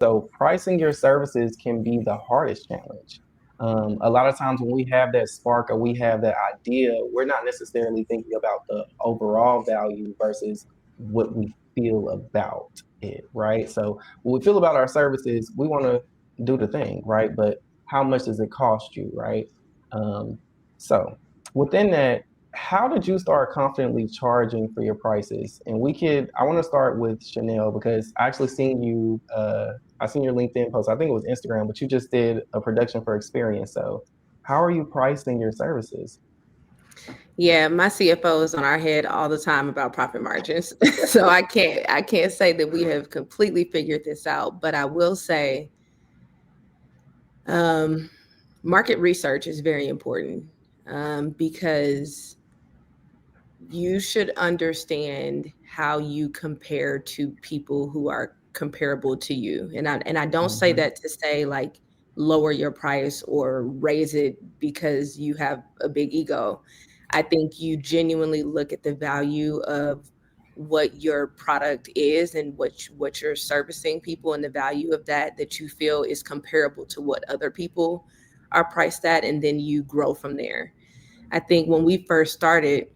So pricing your services can be the hardest challenge. A lot of times when we have that spark or we have that idea, we're not necessarily thinking about the overall value versus what we feel about it, right? So when we feel about our services, we want to do the thing, right? But how much does it cost you, right? Um, so within that, how did you start confidently charging for your prices? And I want to start with Chanel because I actually seen you, I seen your LinkedIn post. I think it was Instagram, but you just did a production for experience. So how are you pricing your services? Yeah, my CFO is on our head all the time about profit margins. So I can't say that we have completely figured this out, but I will say um, market research is very important because you should understand how you compare to people who are comparable to you. And I don't say Hmm. that to say like lower your price or raise it because you have a big ego. I think you genuinely look at the value of what your product is and what you're servicing people, and the value of that you feel is comparable to what other people are priced at, and then you grow from there. I think when we first started,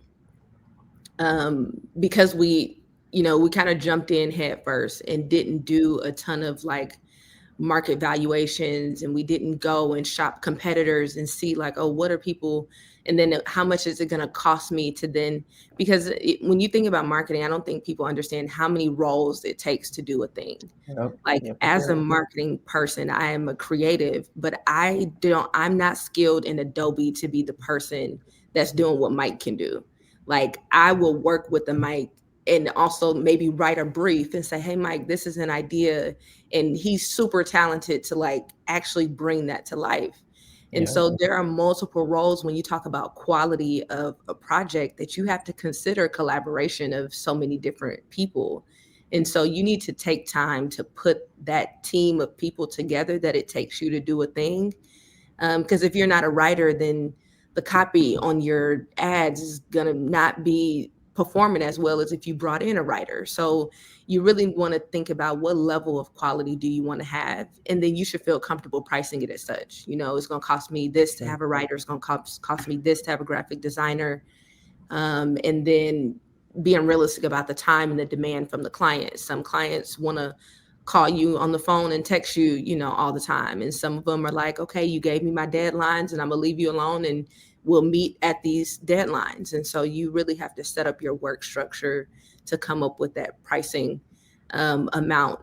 because we kind of jumped in head first and didn't do a ton of like market valuations, and we didn't go and shop competitors and see like, oh, what are people, and then how much is it going to cost me to then, because when you think about marketing, I don't think people understand how many roles it takes to do a thing. Yep. Like, Yeah, for as a sure. marketing person, I am a creative, but I'm not skilled in Adobe to be the person that's doing what Mike can do. Like, I will work with the Mike and also maybe write a brief and say, hey, Mike, this is an idea. And he's super talented to like actually bring that to life. And Yeah. so there are multiple roles when you talk about quality of a project, that you have to consider collaboration of so many different people. And so you need to take time to put that team of people together that it takes you to do a thing. Because if you're not a writer, then the copy on your ads is going to not be performing as well as if you brought in a writer. So you really want to think about what level of quality do you want to have, and then you should feel comfortable pricing it as such. It's going to cost me this to Yeah. have a writer, it's going to cost me this to have a graphic designer, and then being realistic about the time and the demand from the client. Some clients want to call you on the phone and text you, all the time. And some of them are like, okay, you gave me my deadlines and I'm gonna leave you alone and we'll meet at these deadlines. And so you really have to set up your work structure to come up with that pricing amount.